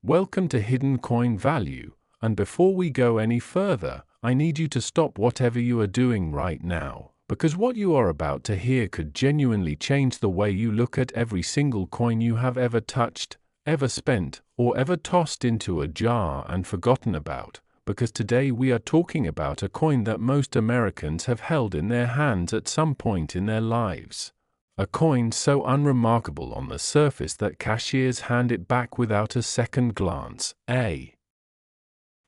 Welcome to Hidden Coin Value, and before we go any further, I need you to stop whatever you are doing right now, because what you are about to hear could genuinely change the way you look at every single coin you have ever touched, ever spent, or ever tossed into a jar and forgotten about, because today we are talking about a coin that most Americans have held in their hands at some point in their lives. A coin so unremarkable on the surface that cashiers hand it back without a second glance. A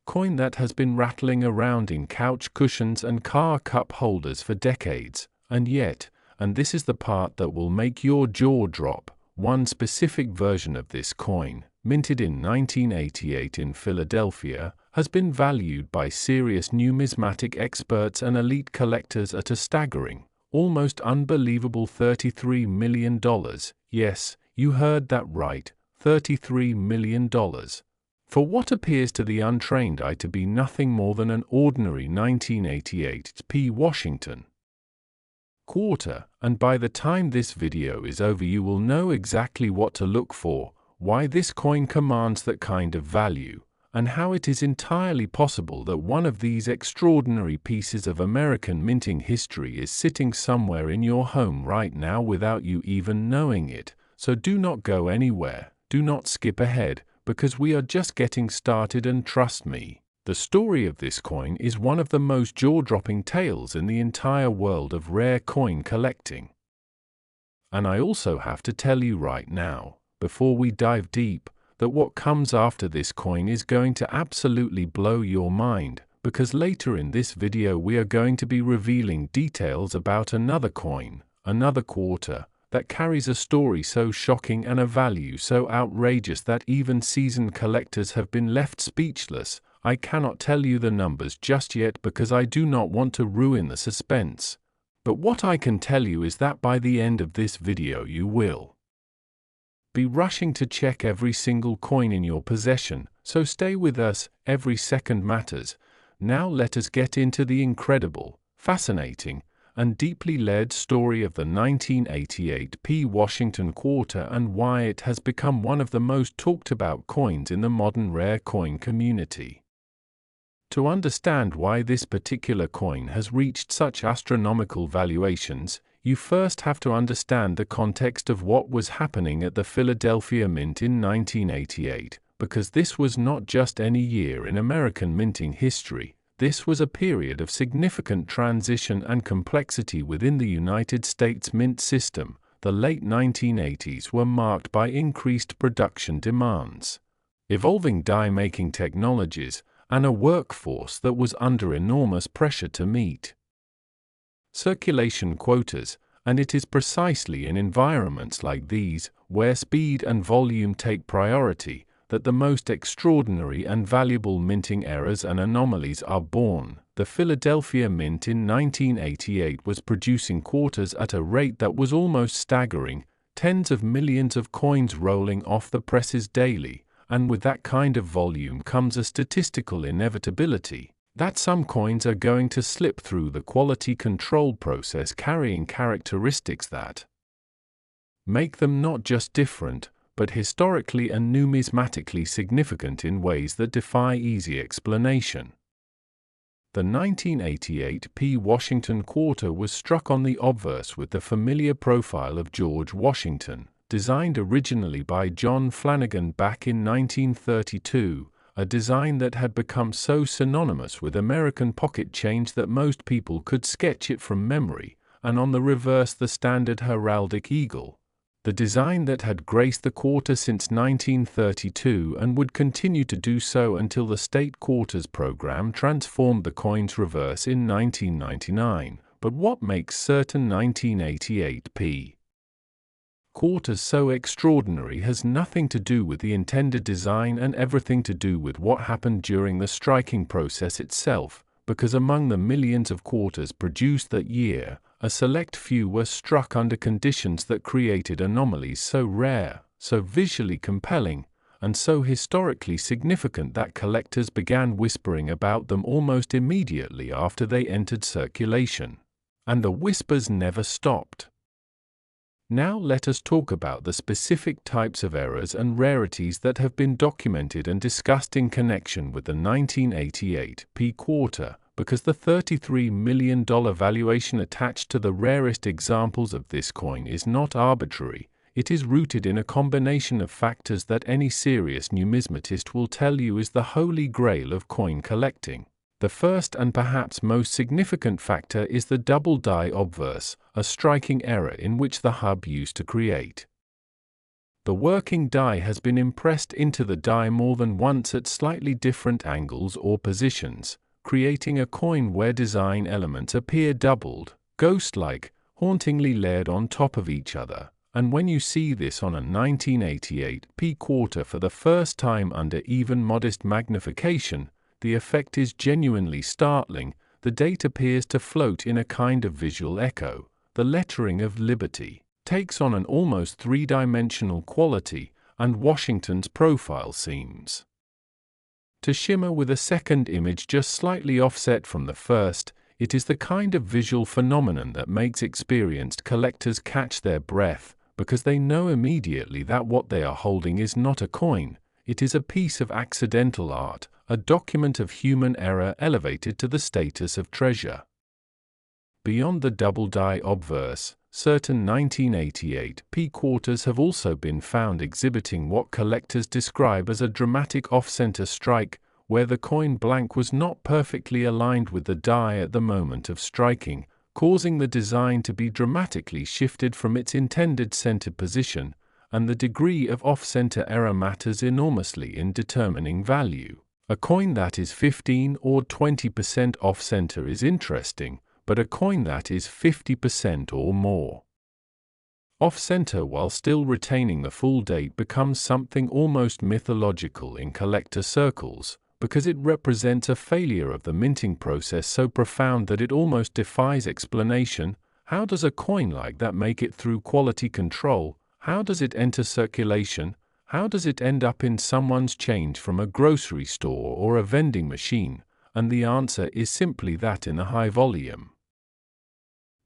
coin that has been rattling around in couch cushions and car cup holders for decades, and yet, and this is the part that will make your jaw drop, one specific version of this coin, minted in 1988 in Philadelphia, has been valued by serious numismatic experts and elite collectors at a staggering, almost unbelievable $33 million. Yes, you heard that right, $33 million. For what appears to the untrained eye to be nothing more than an ordinary 1988 P. Washington quarter, and by the time this video is over you will know exactly what to look for, why this coin commands that kind of value, and how it is entirely possible that one of these extraordinary pieces of American minting history is sitting somewhere in your home right now without you even knowing it. So do not go anywhere, do not skip ahead, because we are just getting started, and trust me, the story of this coin is one of the most jaw-dropping tales in the entire world of rare coin collecting. And I also have to tell you right now, before we dive deep, that what comes after this coin is going to absolutely blow your mind, because later in this video we are going to be revealing details about another coin, another quarter, that carries a story so shocking and a value so outrageous that even seasoned collectors have been left speechless. I cannot tell you the numbers just yet because I do not want to ruin the suspense. But what I can tell you is that by the end of this video you will be rushing to check every single coin in your possession, so stay with us, every second matters. Now let us get into the incredible, fascinating, and deeply layered story of the 1988 P. Washington quarter and why it has become one of the most talked about coins in the modern rare coin community. To understand why this particular coin has reached such astronomical valuations, you first have to understand the context of what was happening at the Philadelphia Mint in 1988, because this was not just any year in American minting history. This was a period of significant transition and complexity within the United States mint system. The late 1980s were marked by increased production demands, evolving die-making technologies, and a workforce that was under enormous pressure to meet circulation quotas, and it is precisely in environments like these, where speed and volume take priority, that the most extraordinary and valuable minting errors and anomalies are born. The Philadelphia Mint in 1988 was producing quarters at a rate that was almost staggering, tens of millions of coins rolling off the presses daily, and with that kind of volume comes a statistical inevitability that some coins are going to slip through the quality control process, carrying characteristics that make them not just different, but historically and numismatically significant in ways that defy easy explanation. The 1988 P. Washington quarter was struck on the obverse with the familiar profile of George Washington, designed originally by John Flanagan back in 1932, a design that had become so synonymous with American pocket change that most people could sketch it from memory, and on the reverse the standard heraldic eagle, the design that had graced the quarter since 1932 and would continue to do so until the state quarters program transformed the coin's reverse in 1999. But what makes certain 1988 P. quarters so extraordinary has nothing to do with the intended design and everything to do with what happened during the striking process itself, because among the millions of quarters produced that year, a select few were struck under conditions that created anomalies so rare, so visually compelling, and so historically significant that collectors began whispering about them almost immediately after they entered circulation. And the whispers never stopped. Now let us talk about the specific types of errors and rarities that have been documented and discussed in connection with the 1988 P quarter, because the $33 million valuation attached to the rarest examples of this coin is not arbitrary. It is rooted in a combination of factors that any serious numismatist will tell you is the holy grail of coin collecting. The first and perhaps most significant factor is the double die obverse, a striking error in which the hub used to create. The working die has been impressed into the die more than once at slightly different angles or positions, creating a coin where design elements appear doubled, ghost-like, hauntingly layered on top of each other. And when you see this on a 1988 P quarter for the first time under even modest magnification, the effect is genuinely startling. The date appears to float in a kind of visual echo. The lettering of Liberty takes on an almost three-dimensional quality, and Washington's profile seems to shimmer with a second image just slightly offset from the first. It is the kind of visual phenomenon that makes experienced collectors catch their breath, because they know immediately that what they are holding is not a coin. It is a piece of accidental art, a document of human error elevated to the status of treasure. Beyond the double die obverse, certain 1988 P quarters have also been found exhibiting what collectors describe as a dramatic off-center strike, where the coin blank was not perfectly aligned with the die at the moment of striking, causing the design to be dramatically shifted from its intended center position, and the degree of off-center error matters enormously in determining value. A coin that is 15 or 20% off-center is interesting, but a coin that is 50% or more off-center while still retaining the full date becomes something almost mythological in collector circles, because it represents a failure of the minting process so profound that it almost defies explanation. How does a coin like that make it through quality control? How does it enter circulation? How does it end up in someone's change from a grocery store or a vending machine? And the answer is simply that in the high volume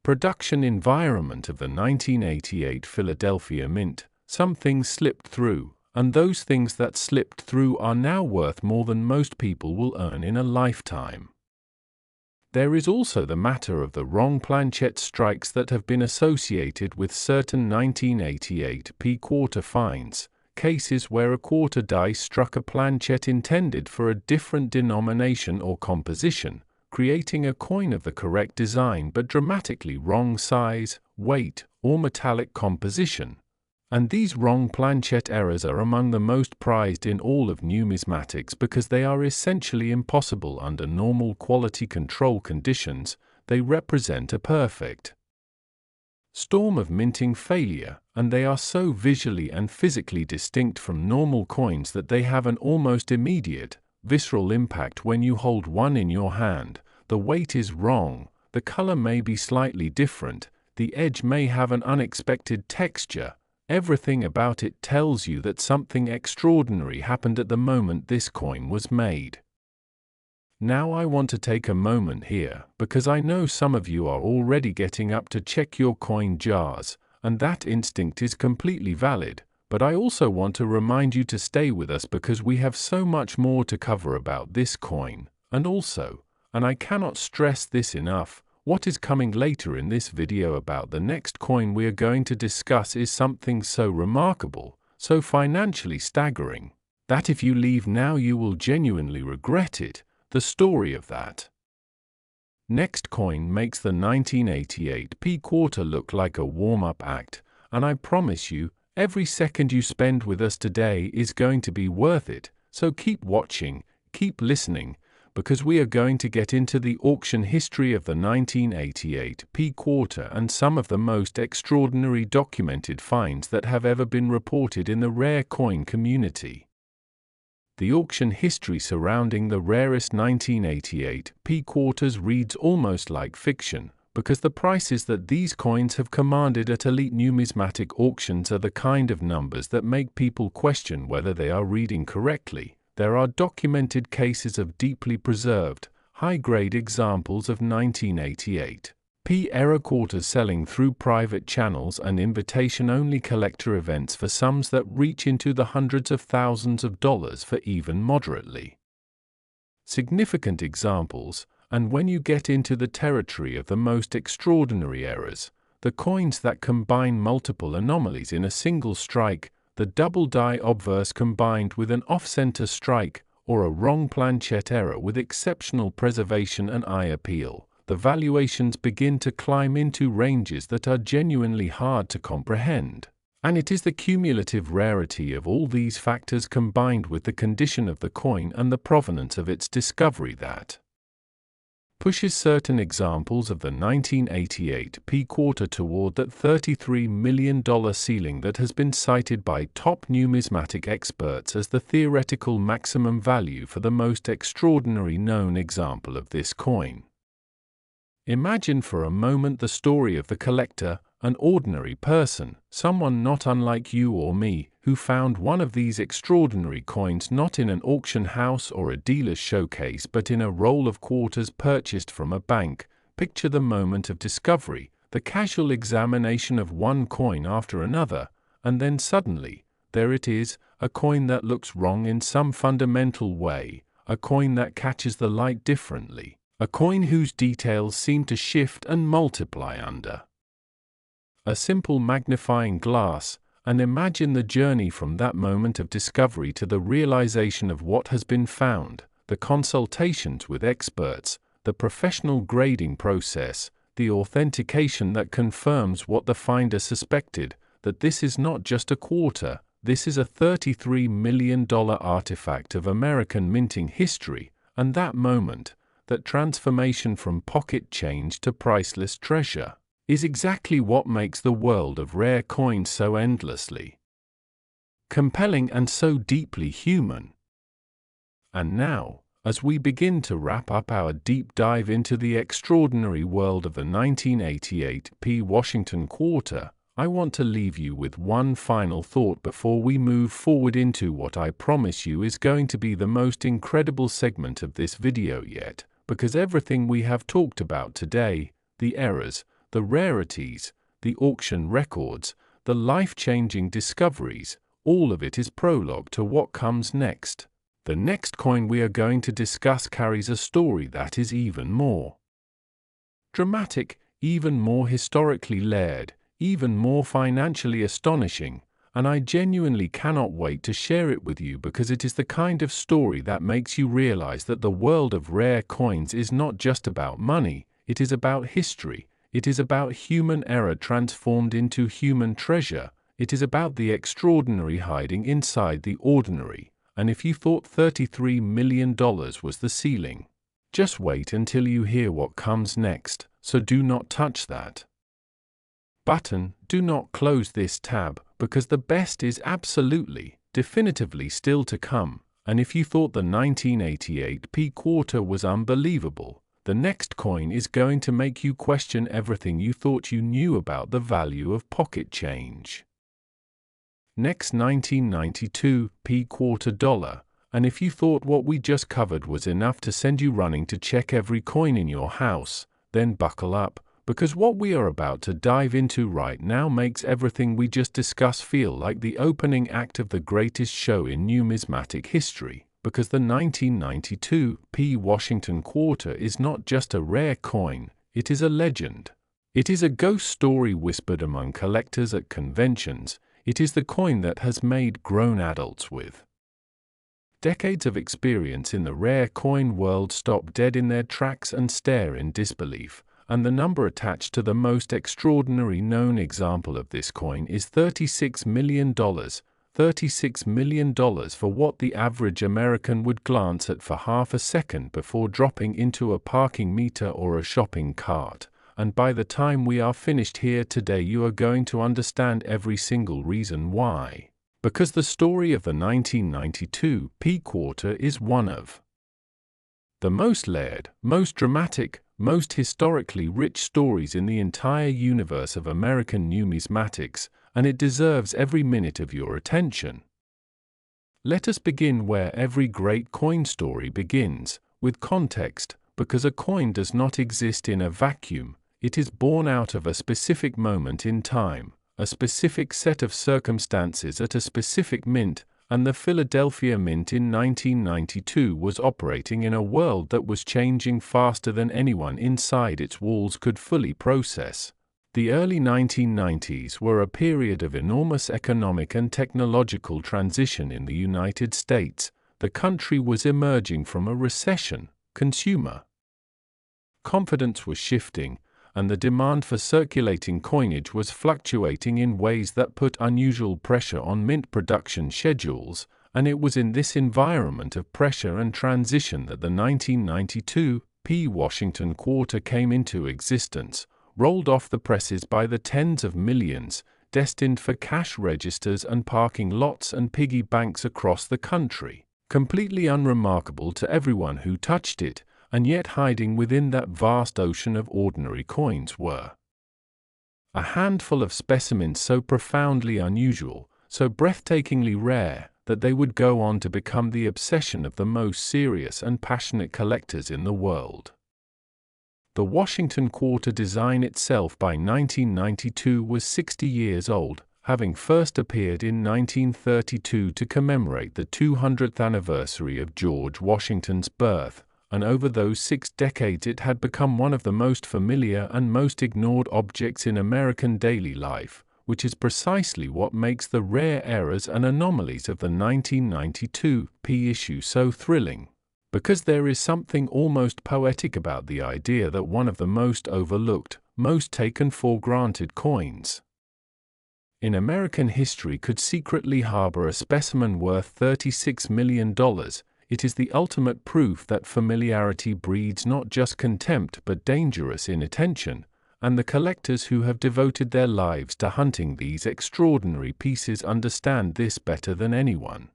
production environment of the 1988 Philadelphia Mint, some things slipped through, and those things that slipped through are now worth more than most people will earn in a lifetime. There is also the matter of the wrong planchet strikes that have been associated with certain 1988 P quarter finds, cases where a quarter die struck a planchet intended for a different denomination or composition, creating a coin of the correct design but dramatically wrong size, weight, or metallic composition. And these wrong planchet errors are among the most prized in all of numismatics because they are essentially impossible under normal quality control conditions. They represent a perfect storm of minting failure, and they are so visually and physically distinct from normal coins that they have an almost immediate, visceral impact when you hold one in your hand. The weight is wrong, the color may be slightly different, the edge may have an unexpected texture. Everything about it tells you that something extraordinary happened at the moment this coin was made. Now I want to take a moment here, because I know some of you are already getting up to check your coin jars, and that instinct is completely valid, but I also want to remind you to stay with us because we have so much more to cover about this coin, and also, and I cannot stress this enough, what is coming later in this video about the next coin we are going to discuss is something so remarkable, so financially staggering, that if you leave now you will genuinely regret it. The story of that next coin makes the 1988 P quarter look like a warm-up act, and I promise you, every second you spend with us today is going to be worth it, so keep watching, keep listening, because we are going to get into the auction history of the 1988 P quarter and some of the most extraordinary documented finds that have ever been reported in the rare coin community. The auction history surrounding the rarest 1988 P quarters reads almost like fiction, because the prices that these coins have commanded at elite numismatic auctions are the kind of numbers that make people question whether they are reading correctly. There are documented cases of deeply preserved, high-grade examples of 1988 P-era quarters selling through private channels and invitation-only collector events for sums that reach into the hundreds of thousands of dollars for even moderately significant examples. And when you get into the territory of the most extraordinary errors, the coins that combine multiple anomalies in a single strike, the double die obverse combined with an off-center strike, or a wrong planchet error with exceptional preservation and eye appeal, the valuations begin to climb into ranges that are genuinely hard to comprehend. And it is the cumulative rarity of all these factors combined with the condition of the coin and the provenance of its discovery that pushes certain examples of the 1988 P quarter toward that $33 million ceiling that has been cited by top numismatic experts as the theoretical maximum value for the most extraordinary known example of this coin. Imagine for a moment the story of the collector, an ordinary person, someone not unlike you or me, who found one of these extraordinary coins not in an auction house or a dealer's showcase but in a roll of quarters purchased from a bank. Picture the moment of discovery, the casual examination of one coin after another, and then suddenly, there it is, a coin that looks wrong in some fundamental way, a coin that catches the light differently, a coin whose details seem to shift and multiply under a simple magnifying glass. And imagine the journey from that moment of discovery to the realization of what has been found, the consultations with experts, the professional grading process, the authentication that confirms what the finder suspected, that this is not just a quarter, this is a $33 million artifact of American minting history, and that moment, that transformation from pocket change to priceless treasure, is exactly what makes the world of rare coins so endlessly compelling and so deeply human. And now, as we begin to wrap up our deep dive into the extraordinary world of the 1988 P Washington quarter, I want to leave you with one final thought before we move forward into what I promise you is going to be the most incredible segment of this video yet, because everything we have talked about today, the errors, the rarities, the auction records, the life-changing discoveries, all of it is prologue to what comes next. The next coin we are going to discuss carries a story that is even more dramatic, even more historically layered, even more financially astonishing, and I genuinely cannot wait to share it with you because it is the kind of story that makes you realize that the world of rare coins is not just about money, it is about history. It is about human error transformed into human treasure. It is about the extraordinary hiding inside the ordinary. And if you thought $33 million was the ceiling, just wait until you hear what comes next, so do not touch that button, do not close this tab, because the best is absolutely, definitively still to come. And if you thought the 1988 P quarter was unbelievable, the next coin is going to make you question everything you thought you knew about the value of pocket change. Next, 1992 P quarter dollar, and if you thought what we just covered was enough to send you running to check every coin in your house, then buckle up, because what we are about to dive into right now makes everything we just discussed feel like the opening act of the greatest show in numismatic history. Because the 1992 P Washington quarter is not just a rare coin, it is a legend. It is a ghost story whispered among collectors at conventions. It is the coin that has made grown adults with decades of experience in the rare coin world stop dead in their tracks and stare in disbelief. And the number attached to the most extraordinary known example of this coin is $36 million. $36 million for what the average American would glance at for half a second before dropping into a parking meter or a shopping cart. And by the time we are finished here today, you are going to understand every single reason why. Because the story of the 1992 P quarter is one of the most layered, most dramatic, most historically rich stories in the entire universe of American numismatics, and it deserves every minute of your attention. Let us begin where every great coin story begins, with context, because a coin does not exist in a vacuum, It is born out of a specific moment in time, a specific set of circumstances at a specific mint, and the Philadelphia Mint in 1992 was operating in a world that was changing faster than anyone inside its walls could fully process. The early 1990s were a period of enormous economic and technological transition in the United States. The country was emerging from a recession. Consumer confidence was shifting, and the demand for circulating coinage was fluctuating in ways that put unusual pressure on mint production schedules, and it was in this environment of pressure and transition that the 1992 Washington Quarter came into existence, rolled off the presses by the tens of millions, destined for cash registers and parking lots and piggy banks across the country, completely unremarkable to everyone who touched it, and yet hiding within that vast ocean of ordinary coins were a handful of specimens so profoundly unusual, so breathtakingly rare, that they would go on to become the obsession of the most serious and passionate collectors in the world. The Washington Quarter design itself by 1992 was 60 years old, having first appeared in 1932 to commemorate the 200th anniversary of George Washington's birth, and over those 6 decades it had become one of the most familiar and most ignored objects in American daily life, which is precisely what makes the rare errors and anomalies of the 1992 issue so thrilling. Because there is something almost poetic about the idea that one of the most overlooked, most taken for granted coins in American history could secretly harbor a specimen worth $36 million, it is the ultimate proof that familiarity breeds not just contempt but dangerous inattention, and the collectors who have devoted their lives to hunting these extraordinary pieces understand this better than anyone.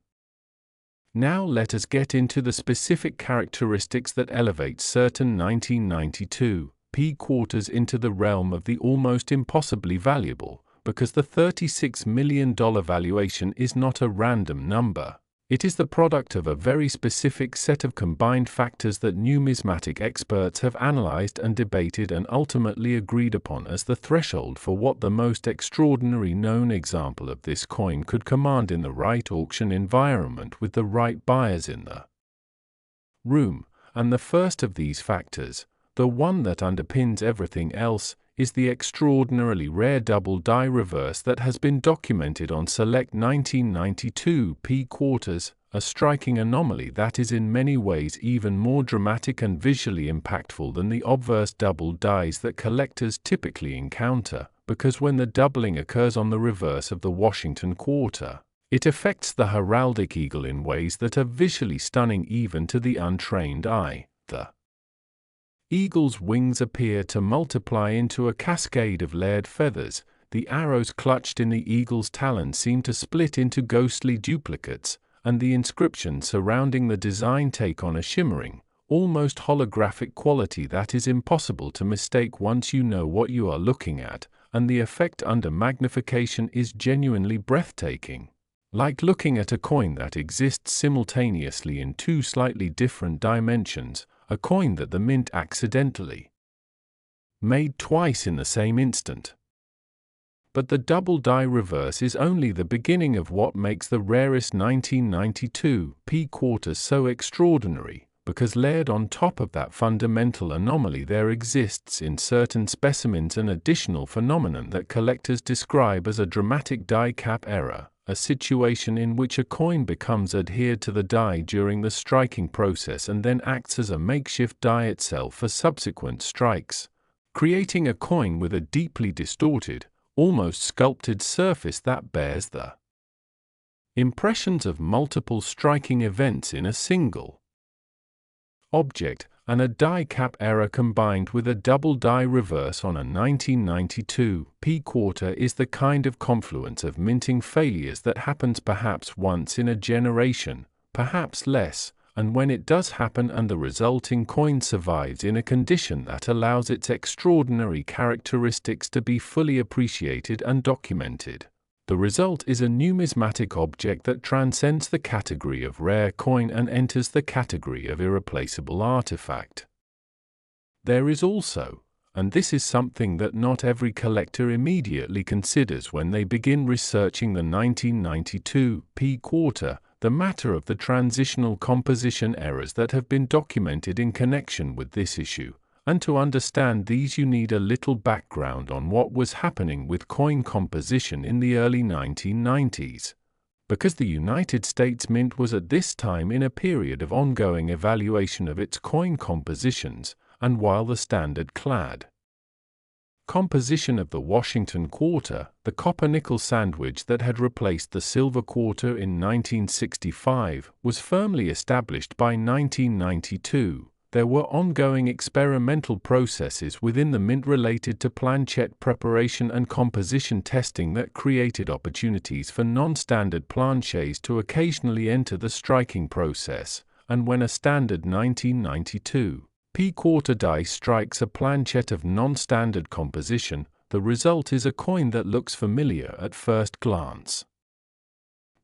Now let us get into the specific characteristics that elevate certain 1992 quarters into the realm of the almost impossibly valuable, because the $36 million valuation is not a random number. It is the product of a very specific set of combined factors that numismatic experts have analyzed and debated and ultimately agreed upon as the threshold for what the most extraordinary known example of this coin could command in the right auction environment with the right buyers in the room. And the first of these factors, the one that underpins everything else, is the extraordinarily rare double die reverse that has been documented on select 1992 quarters, a striking anomaly that is in many ways even more dramatic and visually impactful than the obverse double dies that collectors typically encounter, because when the doubling occurs on the reverse of the Washington Quarter, it affects the heraldic eagle in ways that are visually stunning even to the untrained eye. The eagle's wings appear to multiply into a cascade of layered feathers, the arrows clutched in the eagle's talons seem to split into ghostly duplicates, and the inscription surrounding the design take on a shimmering, almost holographic quality that is impossible to mistake once you know what you are looking at, and the effect under magnification is genuinely breathtaking. Like looking at a coin that exists simultaneously in 2 slightly different dimensions, a coin that the mint accidentally made twice in the same instant. But the double die reverse is only the beginning of what makes the rarest 1992 quarters so extraordinary, because layered on top of that fundamental anomaly there exists in certain specimens an additional phenomenon that collectors describe as a dramatic die cap error, a situation in which a coin becomes adhered to the die during the striking process and then acts as a makeshift die itself for subsequent strikes, creating a coin with a deeply distorted, almost sculpted surface that bears the impressions of multiple striking events in a single object, and a die cap error combined with a double die reverse on a 1992 quarter is the kind of confluence of minting failures that happens perhaps once in a generation, perhaps less, and when it does happen and the resulting coin survives in a condition that allows its extraordinary characteristics to be fully appreciated and documented, the result is a numismatic object that transcends the category of rare coin and enters the category of irreplaceable artifact. There is also and this is something that not every collector immediately considers when they begin researching the 1992 P quarter, the matter of the transitional composition errors that have been documented in connection with this issue. And to understand these you need a little background on what was happening with coin composition in the early 1990s. Because the United States Mint was at this time in a period of ongoing evaluation of its coin compositions, and while the standard-clad composition of the Washington quarter, the copper-nickel sandwich that had replaced the silver quarter in 1965, was firmly established by 1992, there were ongoing experimental processes within the mint related to planchet preparation and composition testing that created opportunities for non-standard planchets to occasionally enter the striking process, and when a standard 1992 P quarter die strikes a planchet of non-standard composition, the result is a coin that looks familiar at first glance,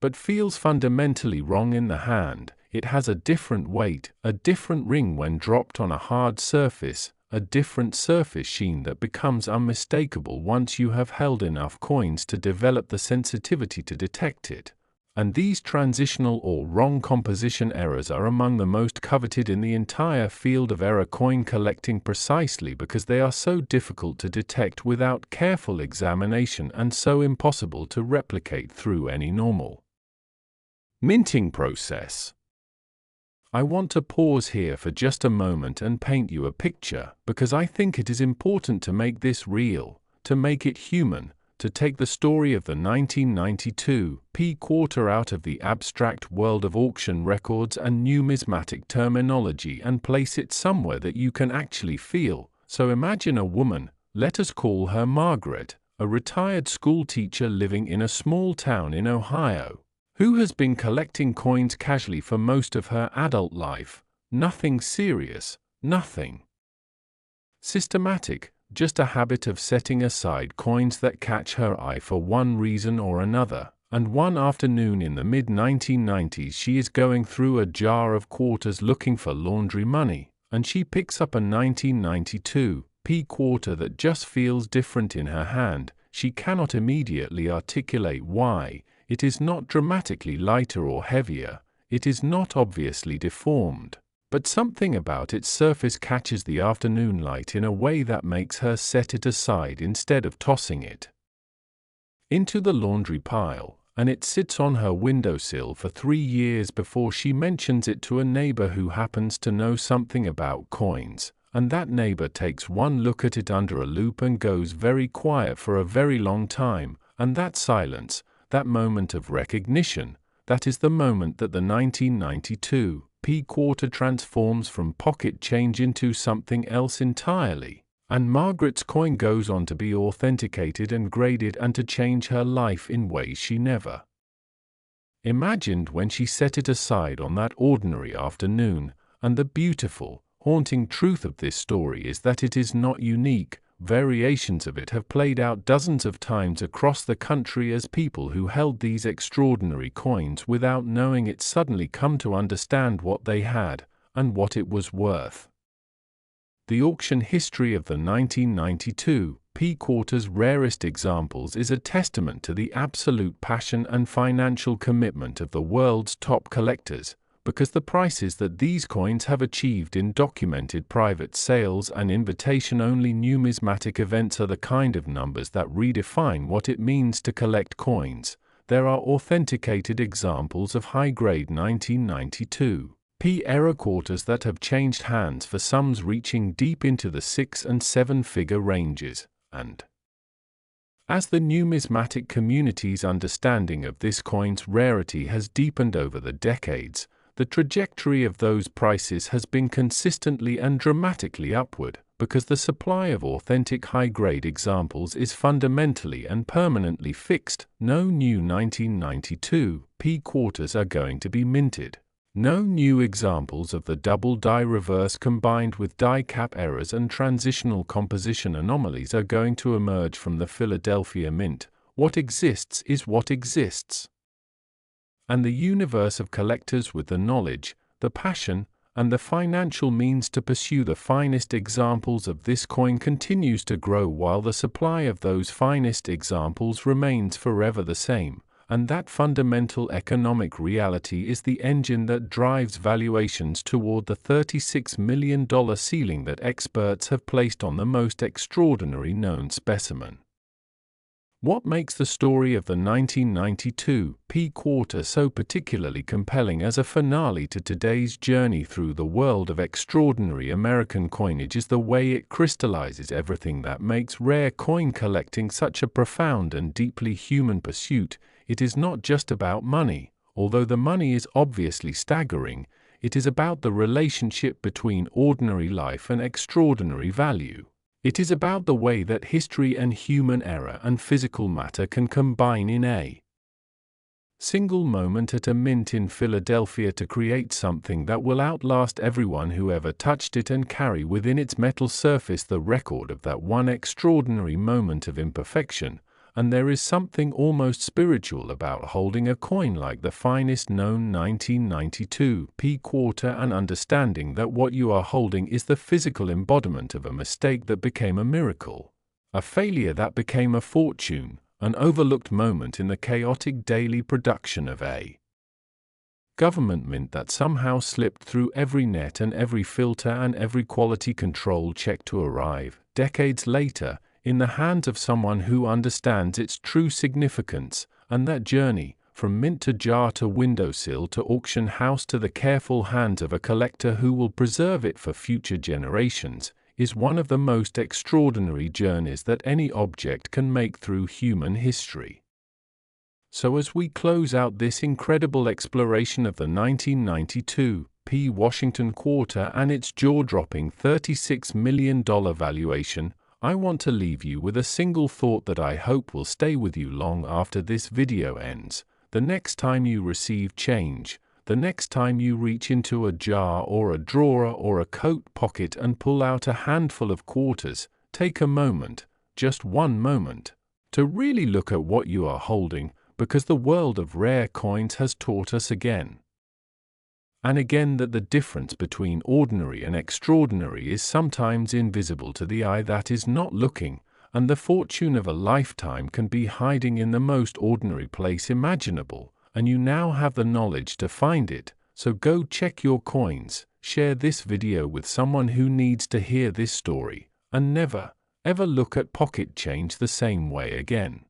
but feels fundamentally wrong in the hand. It has a different weight, a different ring when dropped on a hard surface, a different surface sheen that becomes unmistakable once you have held enough coins to develop the sensitivity to detect it. And these transitional or wrong composition errors are among the most coveted in the entire field of error coin collecting precisely because they are so difficult to detect without careful examination and so impossible to replicate through any normal minting process. I want to pause here for just a moment and paint you a picture, because I think it is important to make this real, to make it human, to take the story of the 1992 P quarter out of the abstract world of auction records and numismatic terminology and place it somewhere that you can actually feel. So imagine a woman, let us call her Margaret, a retired school teacher living in a small town in Ohio, who has been collecting coins casually for most of her adult life. Nothing serious, nothing systematic, just a habit of setting aside coins that catch her eye for one reason or another. And one afternoon in the mid-1990s she is going through a jar of quarters looking for laundry money, and she picks up a 1992 P quarter that just feels different in her hand. She cannot immediately articulate why. It is not dramatically lighter or heavier, it is not obviously deformed, but something about its surface catches the afternoon light in a way that makes her set it aside instead of tossing it into the laundry pile, and it sits on her windowsill for 3 years before she mentions it to a neighbor who happens to know something about coins, and that neighbor takes one look at it under a loupe and goes very quiet for a very long time, and that silence, that moment of recognition, that is the moment that the 1992 P quarter transforms from pocket change into something else entirely, and Margaret's coin goes on to be authenticated and graded and to change her life in ways she never imagined when she set it aside on that ordinary afternoon. And the beautiful, haunting truth of this story is that it is not unique. Variations of it have played out dozens of times across the country as people who held these extraordinary coins without knowing it suddenly come to understand what they had, and what it was worth. The auction history of the 1992 P quarter's rarest examples is a testament to the absolute passion and financial commitment of the world's top collectors, because the prices that these coins have achieved in documented private sales and invitation-only numismatic events are the kind of numbers that redefine what it means to collect coins. There are authenticated examples of high-grade 1992 P error quarters that have changed hands for sums reaching deep into the 6- and 7-figure ranges, and as the numismatic community's understanding of this coin's rarity has deepened over the decades, the trajectory of those prices has been consistently and dramatically upward, because the supply of authentic high-grade examples is fundamentally and permanently fixed. No new 1992 P quarters are going to be minted. No new examples of the double die reverse combined with die cap errors and transitional composition anomalies are going to emerge from the Philadelphia Mint. What exists is what exists. And the universe of collectors with the knowledge, the passion, and the financial means to pursue the finest examples of this coin continues to grow while the supply of those finest examples remains forever the same, and that fundamental economic reality is the engine that drives valuations toward the $36 million ceiling that experts have placed on the most extraordinary known specimen. What makes the story of the 1992 P quarter so particularly compelling as a finale to today's journey through the world of extraordinary American coinage is the way it crystallizes everything that makes rare coin collecting such a profound and deeply human pursuit. It is not just about money, although the money is obviously staggering. It is about the relationship between ordinary life and extraordinary value. It is about the way that history and human error and physical matter can combine in a single moment at a mint in Philadelphia to create something that will outlast everyone who ever touched it and carry within its metal surface the record of that one extraordinary moment of imperfection. And there is something almost spiritual about holding a coin like the finest known 1992 P quarter and understanding that what you are holding is the physical embodiment of a mistake that became a miracle, a failure that became a fortune, an overlooked moment in the chaotic daily production of a government mint that somehow slipped through every net and every filter and every quality control check to arrive, decades later, in the hands of someone who understands its true significance, and that journey, from mint to jar to windowsill to auction house to the careful hands of a collector who will preserve it for future generations, is one of the most extraordinary journeys that any object can make through human history. So as we close out this incredible exploration of the 1992 P Washington quarter and its jaw-dropping $36 million valuation, I want to leave you with a single thought that I hope will stay with you long after this video ends. The next time you receive change, the next time you reach into a jar or a drawer or a coat pocket and pull out a handful of quarters, take a moment, just one moment, to really look at what you are holding, because the world of rare coins has taught us again and again that the difference between ordinary and extraordinary is sometimes invisible to the eye that is not looking, and the fortune of a lifetime can be hiding in the most ordinary place imaginable, and you now have the knowledge to find it. So go check your coins, share this video with someone who needs to hear this story, and never, ever look at pocket change the same way again.